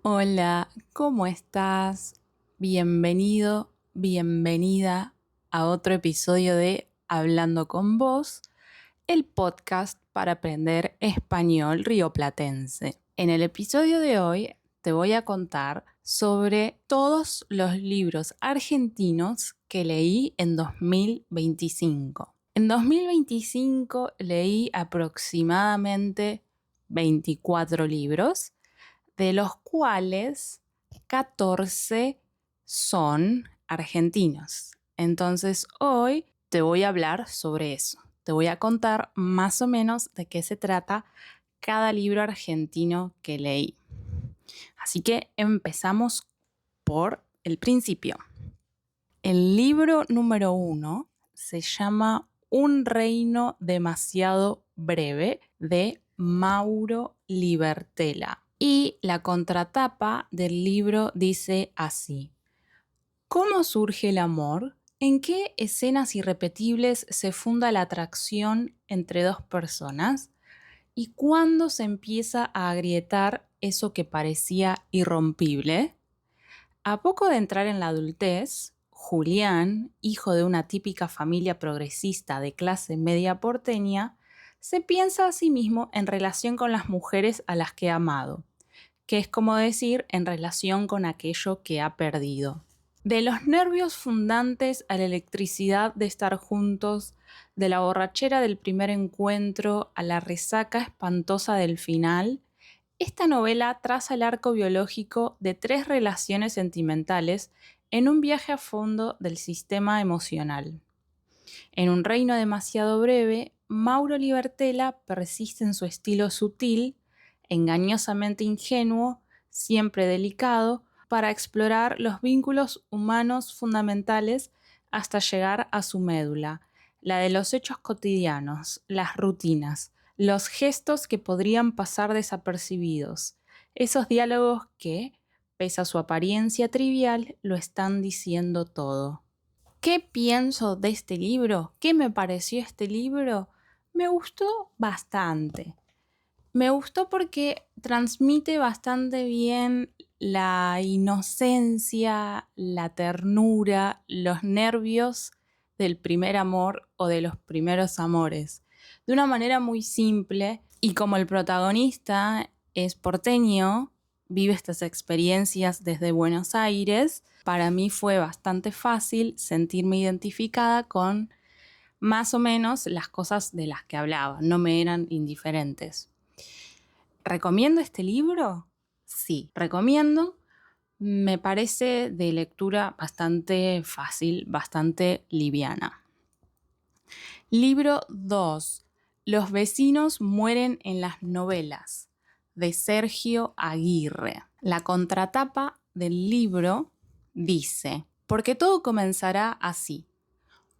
Hola, ¿cómo estás? Bienvenido, bienvenida a otro episodio de Hablando con Vos, el podcast para aprender español rioplatense. En el episodio de hoy te voy a contar sobre todos los libros argentinos que leí en 2025. En 2025 leí aproximadamente 24 libros, de los cuales 14 son argentinos. Entonces hoy te voy a hablar sobre eso. Te voy a contar más o menos de qué se trata cada libro argentino que leí. Así que empezamos por el principio. El libro número 1 se llama Un reino demasiado breve, de Mauro Libertela. Y la contratapa del libro dice así: ¿Cómo surge el amor? ¿En qué escenas irrepetibles se funda la atracción entre dos personas? ¿Y cuándo se empieza a agrietar eso que parecía irrompible? A poco de entrar en la adultez, Julián, hijo de una típica familia progresista de clase media porteña, se piensa a sí mismo en relación con las mujeres a las que ha amado, que es como decir en relación con aquello que ha perdido. De los nervios fundantes a la electricidad de estar juntos, de la borrachera del primer encuentro a la resaca espantosa del final, esta novela traza el arco biológico de tres relaciones sentimentales en un viaje a fondo del sistema emocional. En un reino demasiado breve, Mauro Libertela persiste en su estilo sutil, engañosamente ingenuo, siempre delicado, para explorar los vínculos humanos fundamentales hasta llegar a su médula, la de los hechos cotidianos, las rutinas, los gestos que podrían pasar desapercibidos, esos diálogos que, pese a su apariencia trivial, lo están diciendo todo. ¿Qué pienso de este libro? ¿Qué me pareció este libro? Me gustó bastante. Me gustó porque transmite bastante bien la inocencia, la ternura, los nervios del primer amor o de los primeros amores. De una manera muy simple, y como el protagonista es porteño, vive estas experiencias desde Buenos Aires, para mí fue bastante fácil sentirme identificada con más o menos las cosas de las que hablaba, no me eran indiferentes. ¿Recomiendo este libro? Sí, recomiendo. Me parece de lectura bastante fácil, bastante liviana. Libro 2. Los vecinos mueren en las novelas, de Sergio Aguirre. La contratapa del libro dice: porque todo comenzará así.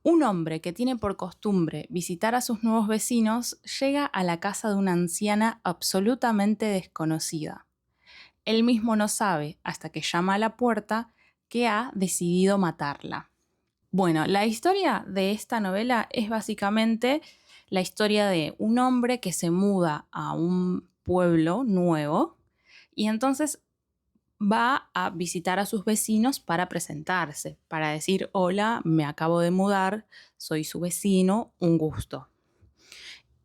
Un hombre que tiene por costumbre visitar a sus nuevos vecinos llega a la casa de una anciana absolutamente desconocida. Él mismo no sabe, hasta que llama a la puerta, que ha decidido matarla. Bueno, la historia de esta novela es básicamente la historia de un hombre que se muda a un pueblo nuevo y entonces va a visitar a sus vecinos para presentarse, para decir: hola, me acabo de mudar, soy su vecino, un gusto.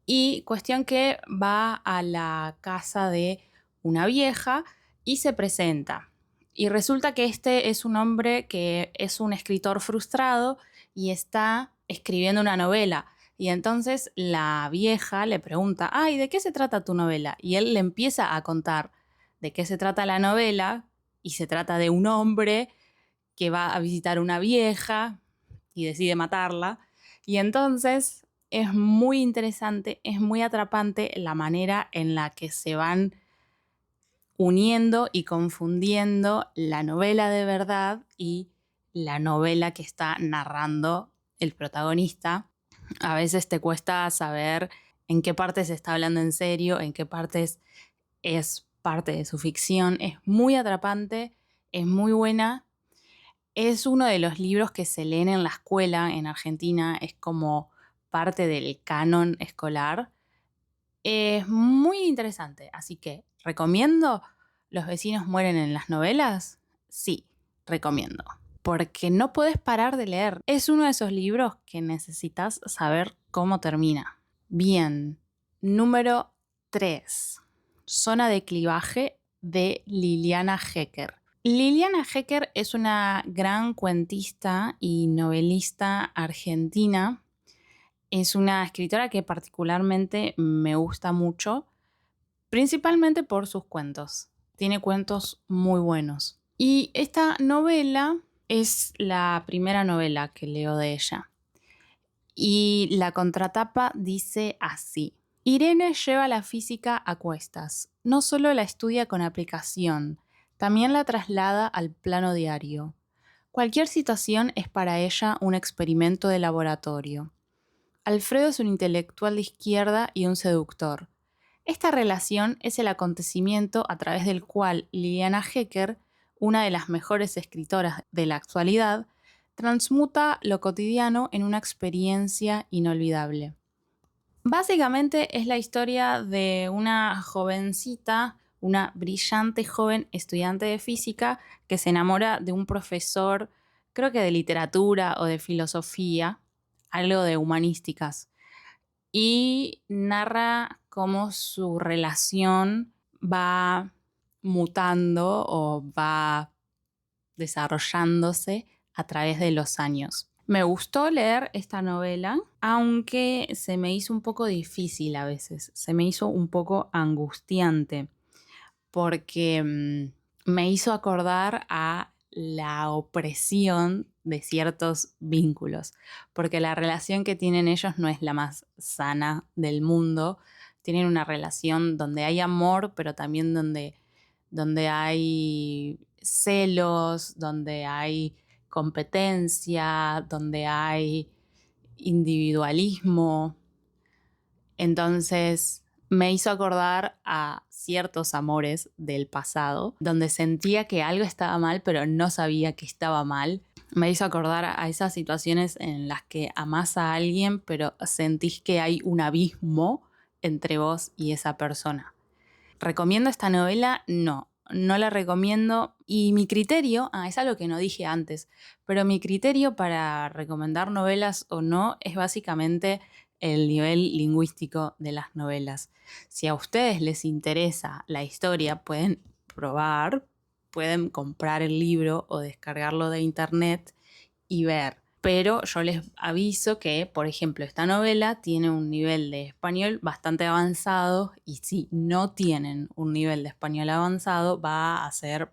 Y cuestión que va a la casa de una vieja y se presenta. Y resulta que este es un hombre que es un escritor frustrado y está escribiendo una novela. Y entonces la vieja le pregunta: ay, ¿de qué se trata tu novela? Y él le empieza a contar de qué se trata la novela, y se trata de un hombre que va a visitar a una vieja y decide matarla. Y entonces es muy interesante, es muy atrapante la manera en la que se van uniendo y confundiendo la novela de verdad y la novela que está narrando el protagonista. A veces te cuesta saber en qué parte se está hablando en serio, en qué partes es parte de su ficción. Es muy atrapante, es muy buena. Es uno de los libros que se leen en la escuela en Argentina, es como parte del canon escolar. Es muy interesante, así que recomiendo, ¿Los vecinos mueren en las novelas? Sí, recomiendo. Porque no podés parar de leer. Es uno de esos libros que necesitas saber cómo termina. Bien, número 3. Zona de clivaje de Liliana Hecker. Liliana Hecker es una gran cuentista y novelista argentina. Es una escritora que particularmente me gusta mucho, principalmente por sus cuentos. Tiene cuentos muy buenos. Y esta novela es la primera novela que leo de ella. Y la contratapa dice así: Irene lleva la física a cuestas. No solo la estudia con aplicación, también la traslada al plano diario. Cualquier situación es para ella un experimento de laboratorio. Alfredo es un intelectual de izquierda y un seductor. Esta relación es el acontecimiento a través del cual Liliana Hecker, una de las mejores escritoras de la actualidad, transmuta lo cotidiano en una experiencia inolvidable. Básicamente es la historia de una jovencita, una brillante joven estudiante de física que se enamora de un profesor, creo que de literatura o de filosofía, algo de humanísticas, y narra cómo su relación va mutando o va desarrollándose a través de los años. Me gustó leer esta novela, aunque se me hizo un poco difícil a veces, se me hizo un poco angustiante, porque me hizo acordar a la opresión de ciertos vínculos, porque la relación que tienen ellos no es la más sana del mundo. Tienen una relación donde hay amor, pero también donde hay celos, donde hay competencia, donde hay individualismo. Entonces me hizo acordar a ciertos amores del pasado, donde sentía que algo estaba mal, pero no sabía que estaba mal. Me hizo acordar a esas situaciones en las que amás a alguien, pero sentís que hay un abismo entre vos y esa persona. ¿Recomiendo esta novela? No, no la recomiendo. Y mi criterio, es algo que no dije antes, pero mi criterio para recomendar novelas o no es básicamente el nivel lingüístico de las novelas. Si a ustedes les interesa la historia, pueden probar, pueden comprar el libro o descargarlo de internet y ver. Pero yo les aviso que, por ejemplo, esta novela tiene un nivel de español bastante avanzado, y si no tienen un nivel de español avanzado, va a ser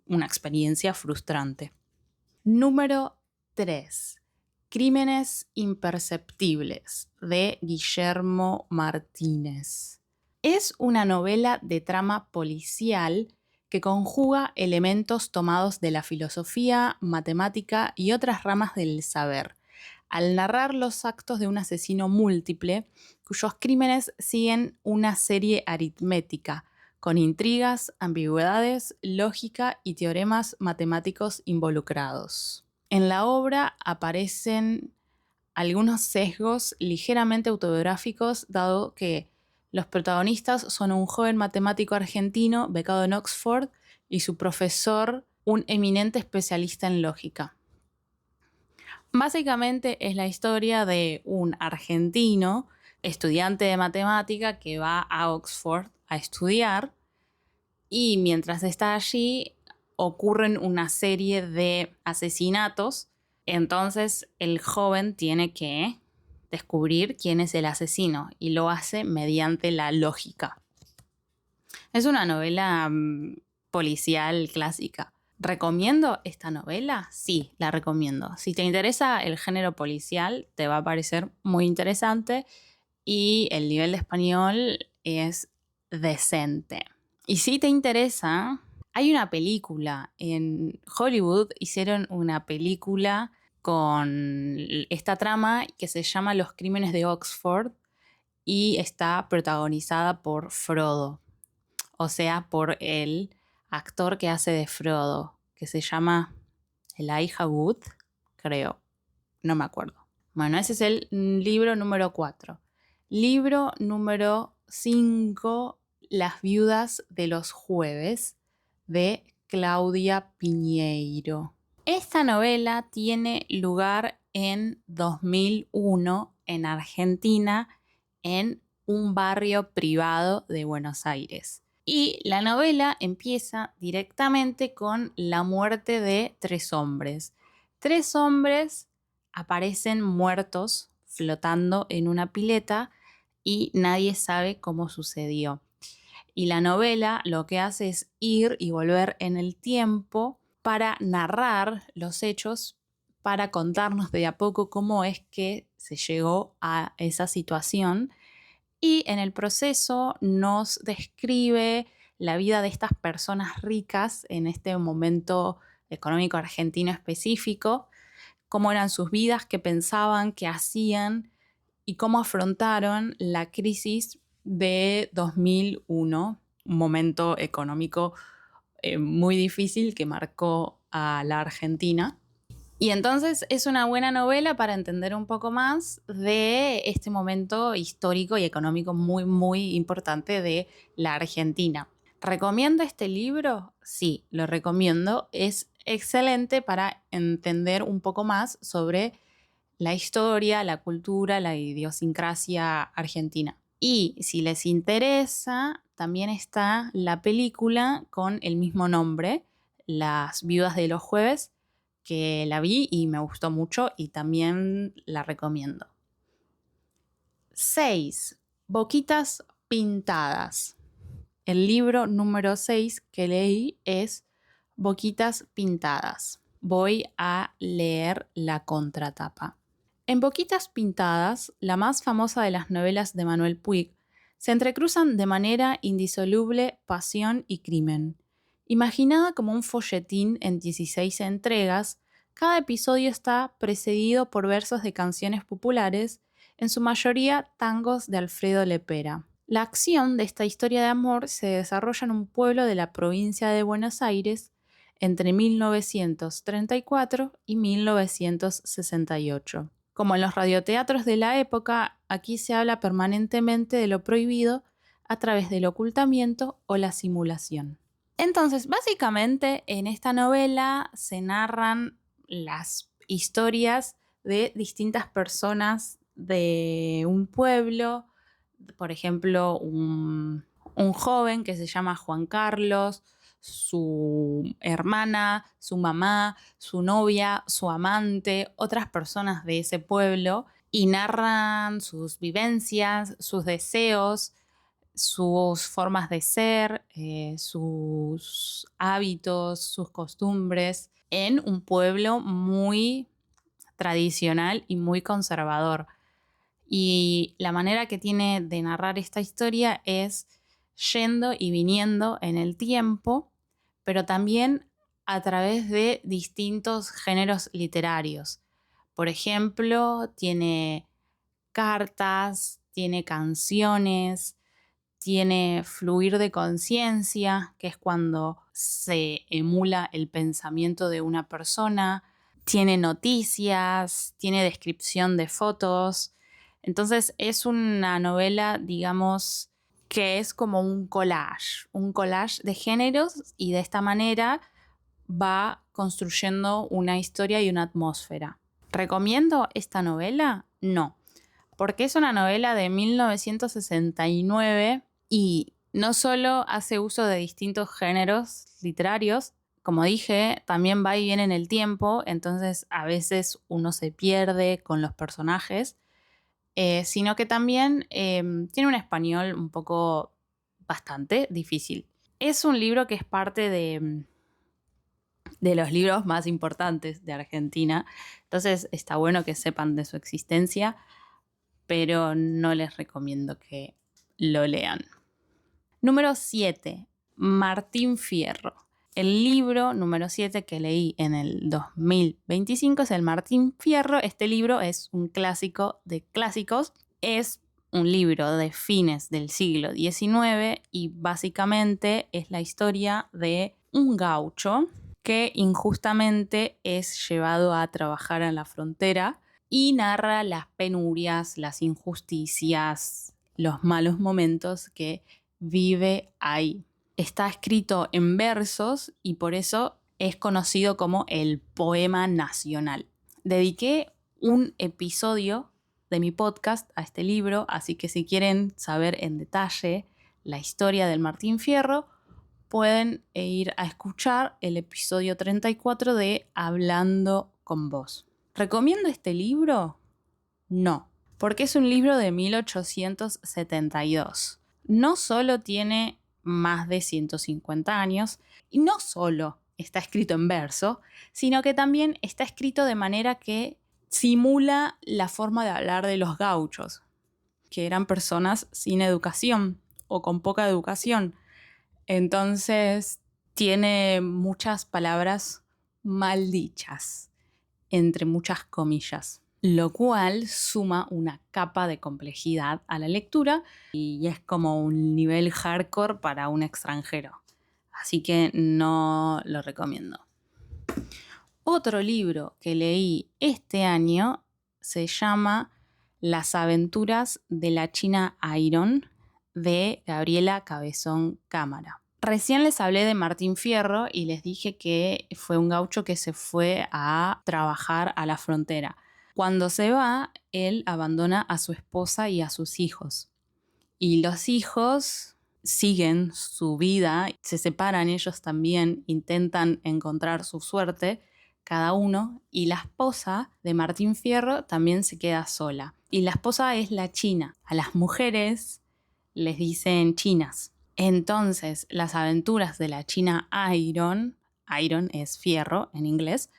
una experiencia frustrante. Número 3. Crímenes imperceptibles, de Guillermo Martínez. Es una novela de trama policial que conjuga elementos tomados de la filosofía, matemática y otras ramas del saber, al narrar los actos de un asesino múltiple cuyos crímenes siguen una serie aritmética, con intrigas, ambigüedades, lógica y teoremas matemáticos involucrados. En la obra aparecen algunos sesgos ligeramente autobiográficos, dado que los protagonistas son un joven matemático argentino becado en Oxford y su profesor, un eminente especialista en lógica. Básicamente es la historia de un argentino, estudiante de matemática, que va a Oxford a estudiar, y mientras está allí ocurren una serie de asesinatos. Entonces el joven tiene que descubrir quién es el asesino y lo hace mediante la lógica. Es una novela policial clásica. ¿Recomiendo esta novela? Sí, la recomiendo. Si te interesa el género policial, te va a parecer muy interesante y el nivel de español es decente. Y si te interesa, hay una película. En Hollywood hicieron una película con esta trama que se llama Los Crímenes de Oxford y está protagonizada por Frodo. O sea, por el actor que hace de Frodo, que se llama Elijah Wood, creo. No me acuerdo. Bueno, ese es el libro número 4. Libro número 5, Las viudas de los jueves, de Claudia Piñeiro. Esta novela tiene lugar en 2001 en Argentina, en un barrio privado de Buenos Aires. Y la novela empieza directamente con la muerte de 3 hombres. 3 hombres aparecen muertos flotando en una pileta y nadie sabe cómo sucedió. Y la novela lo que hace es ir y volver en el tiempo para narrar los hechos, para contarnos de a poco cómo es que se llegó a esa situación. Y en el proceso nos describe la vida de estas personas ricas en este momento económico argentino específico, cómo eran sus vidas, qué pensaban, qué hacían y cómo afrontaron la crisis de 2001, un momento económico muy difícil que marcó a la Argentina. Y entonces es una buena novela para entender un poco más de este momento histórico y económico muy, muy importante de la Argentina. ¿Recomiendo este libro? Sí, lo recomiendo. Es excelente para entender un poco más sobre la historia, la cultura, la idiosincrasia argentina. Y si les interesa, también está la película con el mismo nombre, Las viudas de los jueves, que la vi y me gustó mucho y también la recomiendo. 6. Boquitas pintadas. El libro número 6 que leí es Boquitas pintadas. Voy a leer la contratapa. En Boquitas pintadas, la más famosa de las novelas de Manuel Puig, se entrecruzan de manera indisoluble pasión y crimen. Imaginada como un folletín en 16 entregas, cada episodio está precedido por versos de canciones populares, en su mayoría tangos de Alfredo Lepera. La acción de esta historia de amor se desarrolla en un pueblo de la provincia de Buenos Aires entre 1934 y 1968. Como en los radioteatros de la época, aquí se habla permanentemente de lo prohibido a través del ocultamiento o la simulación. Entonces, básicamente, en esta novela se narran las historias de distintas personas de un pueblo, por ejemplo, un joven que se llama Juan Carlos, su hermana, su mamá, su novia, su amante, otras personas de ese pueblo, y narran sus vivencias, sus deseos, sus formas de ser, sus hábitos, sus costumbres, en un pueblo muy tradicional y muy conservador. Y la manera que tiene de narrar esta historia es yendo y viniendo en el tiempo, pero también a través de distintos géneros literarios. Por ejemplo, tiene cartas, tiene canciones, tiene fluir de conciencia, que es cuando se emula el pensamiento de una persona, tiene noticias, tiene descripción de fotos. Entonces es una novela, digamos, que es como un collage de géneros, y de esta manera va construyendo una historia y una atmósfera. ¿Recomiendo esta novela? No, porque es una novela de 1969 y no solo hace uso de distintos géneros literarios, como dije, también va y viene en el tiempo, entonces a veces uno se pierde con los personajes, sino que también tiene un español un poco bastante difícil. Es un libro que es parte de los libros más importantes de Argentina, entonces está bueno que sepan de su existencia, pero no les recomiendo que lo lean. Número 7. Martín Fierro. El libro número 7 que leí en el 2025 es el Martín Fierro. Este libro es un clásico de clásicos. Es un libro de fines del siglo XIX y básicamente es la historia de un gaucho que injustamente es llevado a trabajar en la frontera y narra las penurias, las injusticias, los malos momentos que vive ahí. Está escrito en versos y por eso es conocido como el poema nacional. Dediqué un episodio de mi podcast a este libro, así que si quieren saber en detalle la historia del Martín Fierro, pueden ir a escuchar el episodio 34 de Hablando con Vos. ¿Recomiendo este libro? No, porque es un libro de 1872. No solo tiene más de 150 años y no solo está escrito en verso, sino que también está escrito de manera que simula la forma de hablar de los gauchos, que eran personas sin educación o con poca educación. Entonces tiene muchas palabras mal dichas, entre muchas comillas, lo cual suma una capa de complejidad a la lectura y es como un nivel hardcore para un extranjero. Así que no lo recomiendo. Otro libro que leí este año se llama Las aventuras de la China Iron, de Gabriela Cabezón Cámara. Recién les hablé de Martín Fierro y les dije que fue un gaucho que se fue a trabajar a la frontera. Cuando se va, él abandona a su esposa y a sus hijos. Y los hijos siguen su vida, se separan ellos también, intentan encontrar su suerte, cada uno, y la esposa de Martín Fierro también se queda sola. Y la esposa es la china. A las mujeres les dicen chinas. Entonces, las aventuras de la China Iron, Iron es fierro en inglés,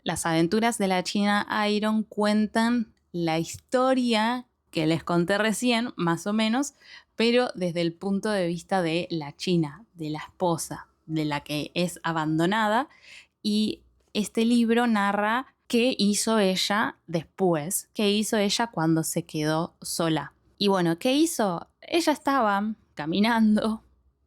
las aventuras de la China Iron cuentan la historia que les conté recién, más o menos, pero desde el punto de vista de la china, de la esposa, de la que es abandonada. Y este libro narra qué hizo ella después, qué hizo ella cuando se quedó sola. Y bueno, ¿qué hizo? Ella estaba caminando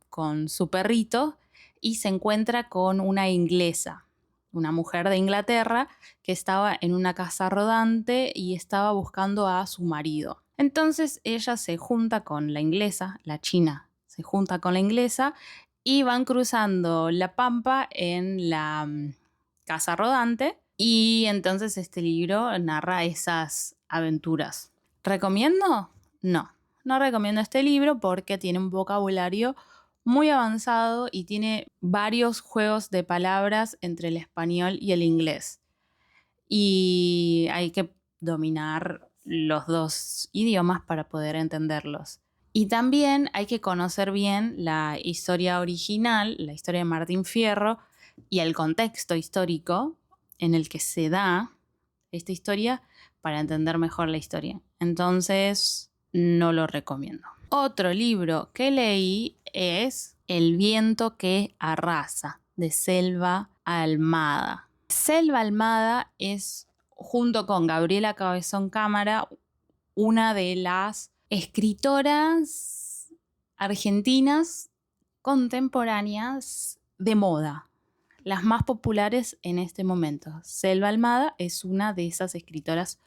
con su perrito y se encuentra con una inglesa, una mujer de Inglaterra que estaba en una casa rodante y estaba buscando a su marido. Entonces ella se junta con la inglesa, la china, se junta con la inglesa y van cruzando la pampa en la casa rodante y entonces este libro narra esas aventuras. ¿Recomiendo? No, no recomiendo este libro porque tiene un vocabulario muy avanzado y tiene varios juegos de palabras entre el español y el inglés. Y hay que dominar los dos idiomas para poder entenderlos. Y también hay que conocer bien la historia original, la historia de Martín Fierro y el contexto histórico en el que se da esta historia para entender mejor la historia. Entonces, no lo recomiendo. Otro libro que leí es El viento que arrasa, de Selva Almada. Selva Almada es, junto con Gabriela Cabezón Cámara, una de las escritoras argentinas contemporáneas de moda, las más populares en este momento. Selva Almada es una de esas escritoras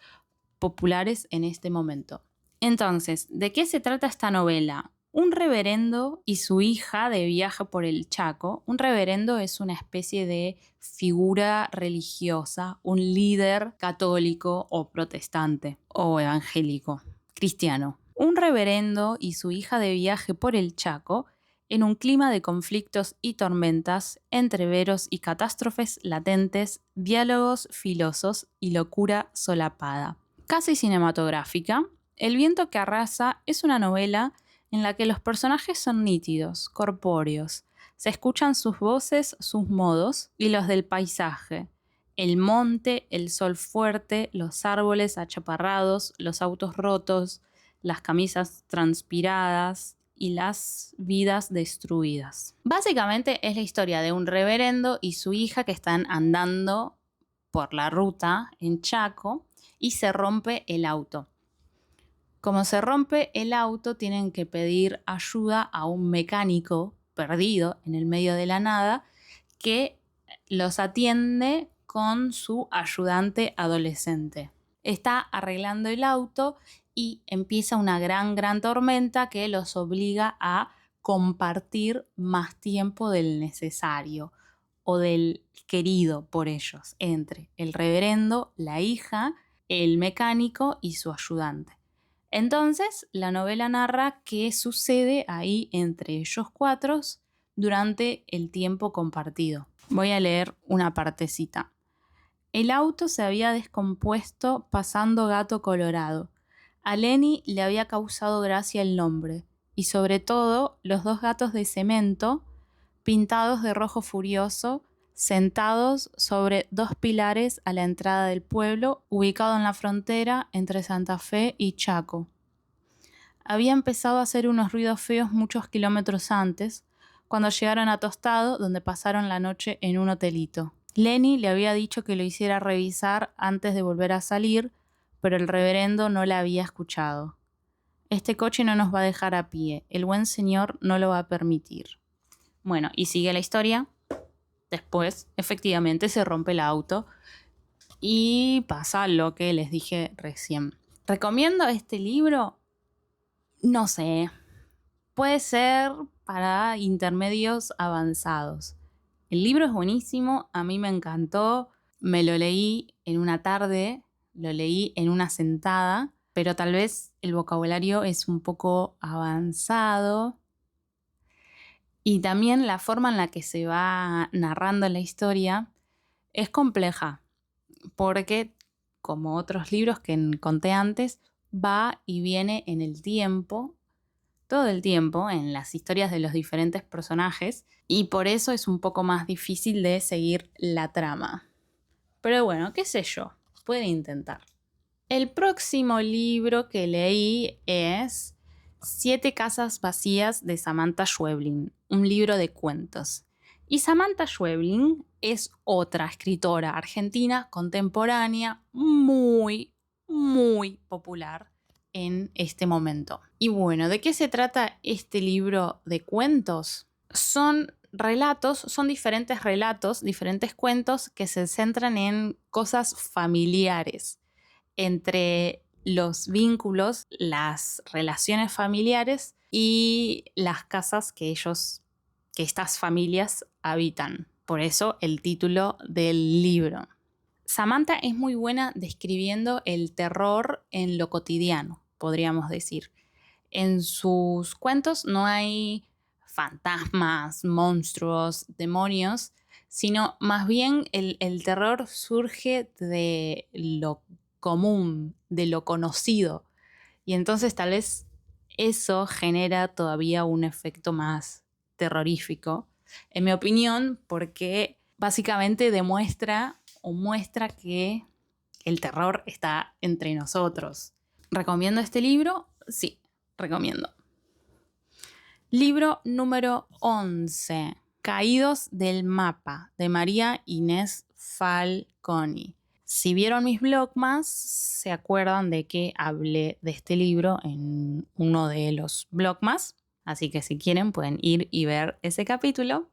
populares en este momento. Entonces, ¿de qué se trata esta novela? Un reverendo y su hija de viaje por el Chaco. Un reverendo es una especie de figura religiosa, un líder católico o protestante o evangélico, cristiano. Un reverendo y su hija de viaje por el Chaco en un clima de conflictos y tormentas, entreveros y catástrofes latentes, diálogos filosos y locura solapada. Casi cinematográfica, El viento que arrasa es una novela en la que los personajes son nítidos, corpóreos. Se escuchan sus voces, sus modos y los del paisaje. El monte, el sol fuerte, los árboles achaparrados, los autos rotos, las camisas transpiradas y las vidas destruidas. Básicamente es la historia de un reverendo y su hija que están andando por la ruta en Chaco y se rompe el auto. Como se rompe el auto, tienen que pedir ayuda a un mecánico perdido en el medio de la nada que los atiende con su ayudante adolescente. Está arreglando el auto y empieza una gran tormenta que los obliga a compartir más tiempo del necesario o del querido por ellos entre el reverendo, la hija, el mecánico y su ayudante. Entonces, la novela narra qué sucede ahí entre ellos cuatro durante el tiempo compartido. Voy a leer una partecita. El auto se había descompuesto pasando Gato Colorado. A Lenny le había causado gracia el nombre, y sobre todo los dos gatos de cemento, pintados de rojo furioso, sentados sobre dos pilares a la entrada del pueblo, ubicado en la frontera entre Santa Fe y Chaco. Había empezado a hacer unos ruidos feos muchos kilómetros antes, cuando llegaron a Tostado, donde pasaron la noche en un hotelito. Lenny le había dicho que lo hiciera revisar antes de volver a salir, pero el reverendo no la había escuchado. Este coche no nos va a dejar a pie, el buen señor no lo va a permitir. Bueno, y sigue la historia. Después, efectivamente, se rompe el auto y pasa lo que les dije recién. ¿Recomiendo este libro? No sé. Puede ser para intermedios avanzados. El libro es buenísimo, a mí me encantó. Me lo leí en una tarde, lo leí en una sentada, pero tal vez el vocabulario es un poco avanzado. Y también la forma en la que se va narrando la historia es compleja, porque, como otros libros que conté antes, va y viene en el tiempo, todo el tiempo, en las historias de los diferentes personajes, y por eso es un poco más difícil de seguir la trama. Pero bueno, qué sé yo, pueden intentar. El próximo libro que leí es Siete casas vacías de Samantha Schweblin, un libro de cuentos. Y Samantha Schweblin es otra escritora argentina contemporánea muy, muy popular en este momento. Y bueno, ¿de qué se trata este libro de cuentos? Son relatos, son diferentes relatos, diferentes cuentos que se centran en cosas familiares, entre los vínculos, las relaciones familiares y las casas que estas familias habitan. Por eso el título del libro. Samantha es muy buena describiendo el terror en lo cotidiano, podríamos decir. En sus cuentos no hay fantasmas, monstruos, demonios, sino más bien el terror surge de lo común, de lo conocido. Y entonces tal vez eso genera todavía un efecto más terrorífico, en mi opinión, porque básicamente demuestra o muestra que el terror está entre nosotros. ¿Recomiendo este libro? Sí, recomiendo. Libro número 11. Caídos del mapa, de María Inés Falconi. Si vieron mis vlogmas, se acuerdan de que hablé de este libro en uno de los vlogmas, así que si quieren pueden ir y ver ese capítulo.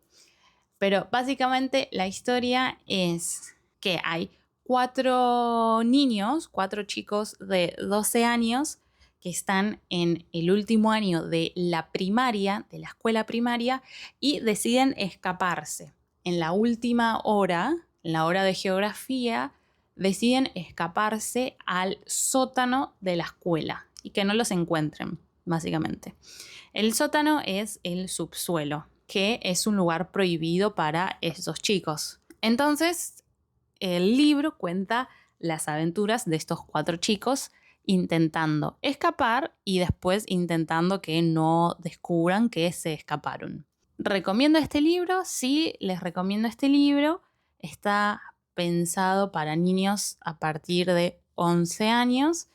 Pero básicamente la historia es que hay 4 niños, 4 chicos de 12 años que están en el último año de la primaria, de la escuela primaria, y deciden escaparse. En la última hora, en la hora de geografía, deciden escaparse al sótano de la escuela y que no los encuentren, básicamente. El sótano es el subsuelo, que es un lugar prohibido para esos chicos. Entonces, el libro cuenta las aventuras de estos 4 chicos intentando escapar y después intentando que no descubran que se escaparon. ¿Recomiendo este libro? Sí, les recomiendo este libro. Está pensado para niños a partir de 11 años.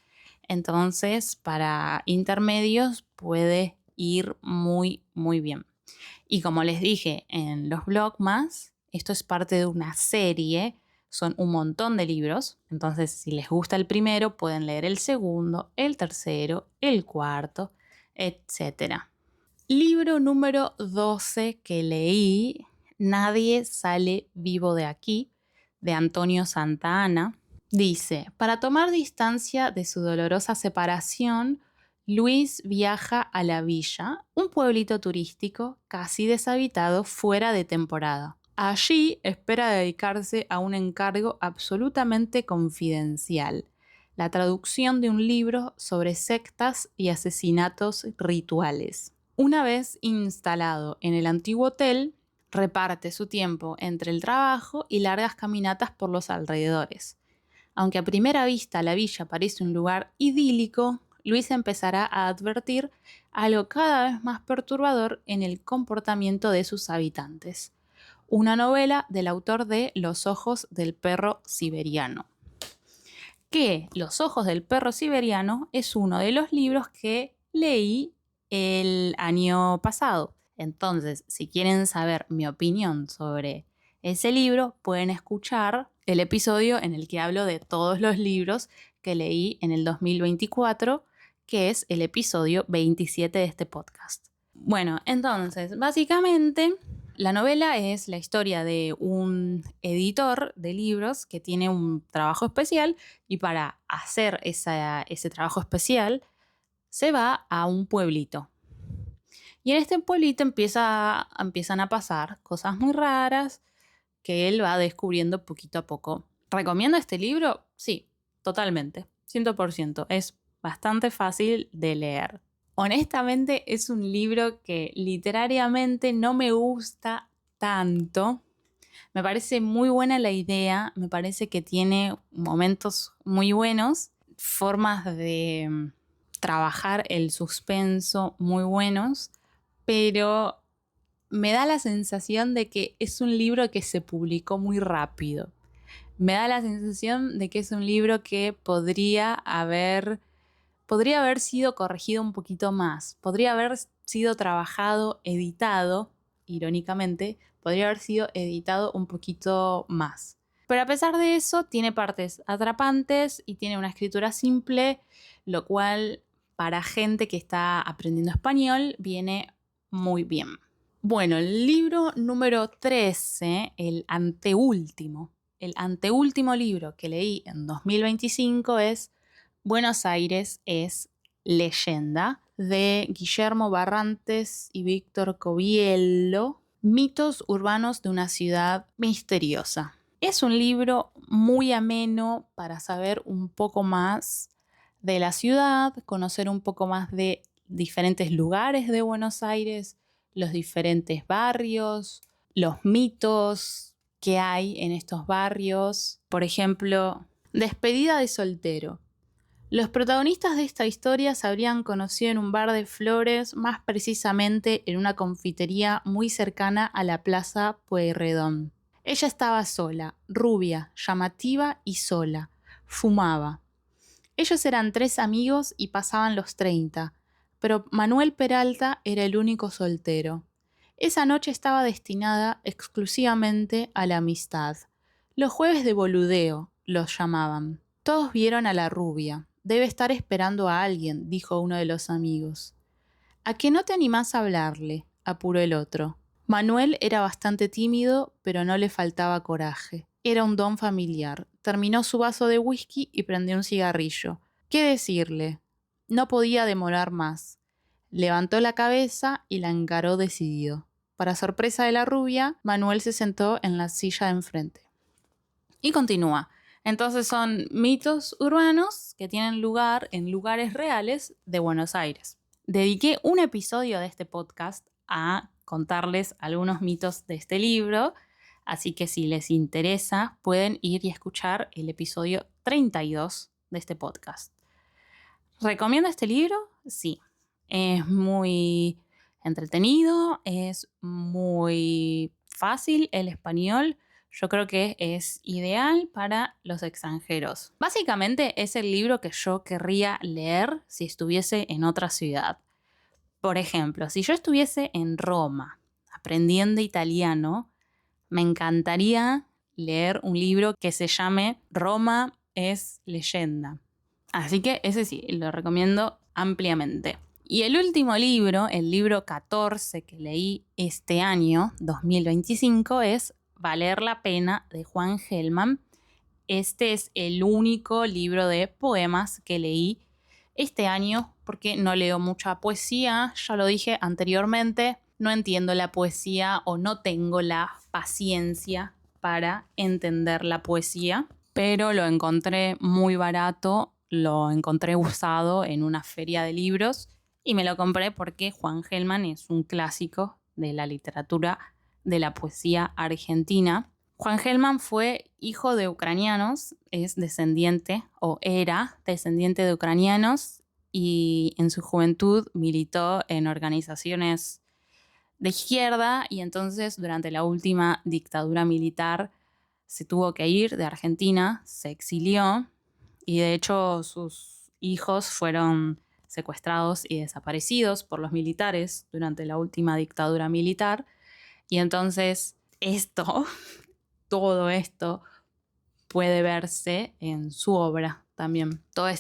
Entonces, para intermedios puede ir muy, muy bien. Y como les dije en los vlogmas, esto es parte de una serie, son un montón de libros. Entonces, si les gusta el primero, pueden leer el segundo, el tercero, el cuarto, etc. Libro número 12 que leí, Nadie sale vivo de aquí, de Antonio Santa Anna. Dice, para tomar distancia de su dolorosa separación, Luis viaja a La Villa, un pueblito turístico casi deshabitado fuera de temporada. Allí espera dedicarse a un encargo absolutamente confidencial, la traducción de un libro sobre sectas y asesinatos rituales. Una vez instalado en el antiguo hotel, reparte su tiempo entre el trabajo y largas caminatas por los alrededores. Aunque a primera vista la villa parece un lugar idílico, Luis empezará a advertir algo cada vez más perturbador en el comportamiento de sus habitantes. Una novela del autor de Los ojos del perro siberiano. Que Los ojos del perro siberiano es uno de los libros que leí el año pasado. Entonces, si quieren saber mi opinión sobre ese libro, pueden escuchar el episodio en el que hablo de todos los libros que leí en el 2024, que es el episodio 27 de este podcast. Bueno, entonces, básicamente, la novela es la historia de un editor de libros que tiene un trabajo especial y para hacer ese trabajo especial se va a un pueblito. Y en este pueblito empiezan a pasar cosas muy raras que él va descubriendo poquito a poco. ¿Recomiendo este libro? Sí, totalmente, 100%. Es bastante fácil de leer. Honestamente es un libro que literariamente no me gusta tanto. Me parece muy buena la idea, me parece que tiene momentos muy buenos, formas de trabajar el suspenso muy buenos, pero me da la sensación de que es un libro que se publicó muy rápido. Me da la sensación de que es un libro que podría haber sido corregido un poquito más, podría haber sido trabajado, editado, irónicamente, podría haber sido editado un poquito más. Pero a pesar de eso, tiene partes atrapantes y tiene una escritura simple, lo cual para gente que está aprendiendo español viene muy bien. Bueno, el libro número 13, el anteúltimo libro que leí en 2025 es Buenos Aires es leyenda, de Guillermo Barrantes y Víctor Coviello, Mitos urbanos de una ciudad misteriosa. Es un libro muy ameno para saber un poco más de la ciudad, conocer un poco más de diferentes lugares de Buenos Aires, los diferentes barrios, los mitos que hay en estos barrios. Por ejemplo, Despedida de soltero. Los protagonistas de esta historia se habrían conocido en un bar de Flores, más precisamente en una confitería muy cercana a la Plaza Pueyrredón. Ella estaba sola, rubia, llamativa y sola. Fumaba. Ellos eran 3 amigos y pasaban los 30, pero Manuel Peralta era el único soltero. Esa noche estaba destinada exclusivamente a la amistad. Los jueves de boludeo los llamaban. Todos vieron a la rubia. Debe estar esperando a alguien, dijo uno de los amigos. ¿A qué no te animás a hablarle?, apuró el otro. Manuel era bastante tímido, pero no le faltaba coraje. Era un don familiar. Terminó su vaso de whisky y prendió un cigarrillo. ¿Qué decirle? No podía demorar más. Levantó la cabeza y la encaró decidido. Para sorpresa de la rubia, Manuel se sentó en la silla de enfrente. Y continúa. Entonces son mitos urbanos que tienen lugar en lugares reales de Buenos Aires. Dediqué un episodio de este podcast a contarles algunos mitos de este libro, así que si les interesa pueden ir y escuchar el episodio 32 de este podcast. ¿Recomiendo este libro? Sí. Es muy entretenido, es muy fácil el español. Yo creo que es ideal para los extranjeros. Básicamente es el libro que yo querría leer si estuviese en otra ciudad. Por ejemplo, si yo estuviese en Roma aprendiendo italiano, me encantaría leer un libro que se llame Roma es leyenda. Así que ese sí, lo recomiendo ampliamente. Y el último libro, el libro 14 que leí este año, 2025, es Valer la pena, de Juan Gelman. Este es el único libro de poemas que leí este año porque no leo mucha poesía, ya lo dije anteriormente, no entiendo la poesía o no tengo la paciencia para entender la poesía, pero lo encontré muy barato, lo encontré usado en una feria de libros y me lo compré porque Juan Gelman es un clásico de la literatura de la poesía argentina. Juan Gelman fue hijo de ucranianos, es descendiente o era descendiente de ucranianos y en su juventud militó en organizaciones de izquierda y entonces durante la última dictadura militar se tuvo que ir de Argentina, se exilió y de hecho sus hijos fueron secuestrados y desaparecidos por los militares durante la última dictadura militar. Y entonces todo esto puede verse en su obra también. Toda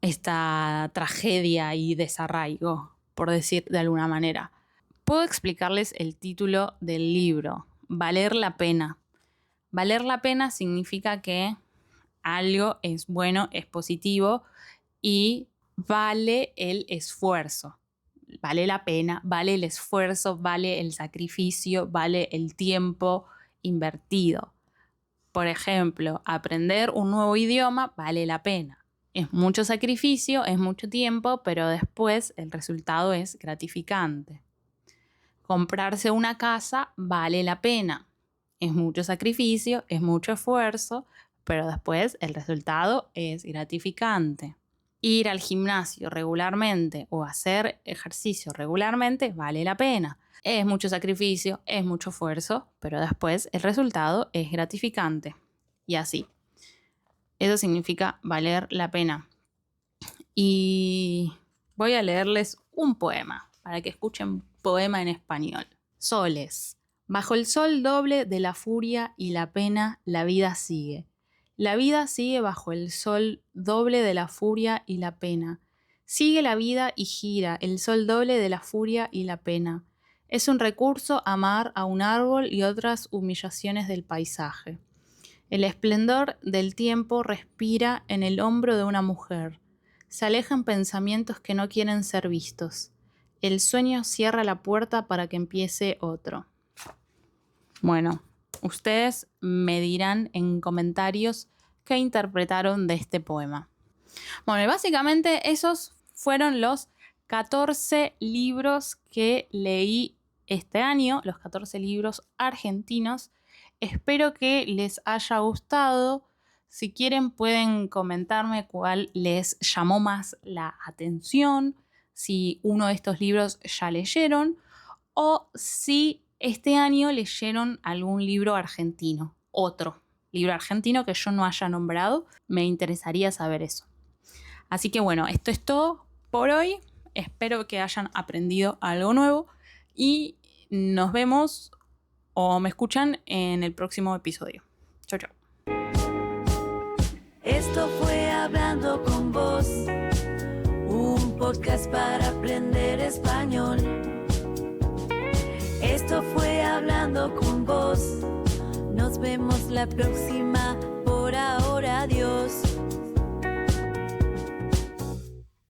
esta tragedia y desarraigo, por decir de alguna manera. Puedo explicarles el título del libro, Valer la pena. Valer la pena significa que algo es bueno, es positivo y vale el esfuerzo. Vale la pena, vale el esfuerzo, vale el sacrificio, vale el tiempo invertido. Por ejemplo, aprender un nuevo idioma vale la pena. Es mucho sacrificio, es mucho tiempo, pero después el resultado es gratificante. Comprarse una casa vale la pena. Es mucho sacrificio, es mucho esfuerzo, pero después el resultado es gratificante. Ir al gimnasio regularmente o hacer ejercicio regularmente vale la pena. Es mucho sacrificio, es mucho esfuerzo, pero después el resultado es gratificante. Y así. Eso significa valer la pena. Y voy a leerles un poema para que escuchen poema en español. Soles. Bajo el sol doble de la furia y la pena, la vida sigue. La vida sigue bajo el sol doble de la furia y la pena. Sigue la vida y gira el sol doble de la furia y la pena. Es un recurso amar a un árbol y otras humillaciones del paisaje. El esplendor del tiempo respira en el hombro de una mujer. Se alejan pensamientos que no quieren ser vistos. El sueño cierra la puerta para que empiece otro. Bueno, ustedes me dirán en comentarios qué interpretaron de este poema. Bueno, y básicamente esos fueron los 14 libros que leí este año, los 14 libros argentinos. Espero que les haya gustado. Si quieren pueden comentarme cuál les llamó más la atención, si uno de estos libros ya leyeron o si este año leyeron algún libro argentino, otro libro argentino que yo no haya nombrado. Me interesaría saber eso. Así que bueno, esto es todo por hoy. Espero que hayan aprendido algo nuevo y nos vemos o me escuchan en el próximo episodio. Chau, chau. Esto fue Hablando con Vos, un podcast para aprender español. Esto fue Hablando con Vos. Nos vemos la próxima. Por ahora, adiós.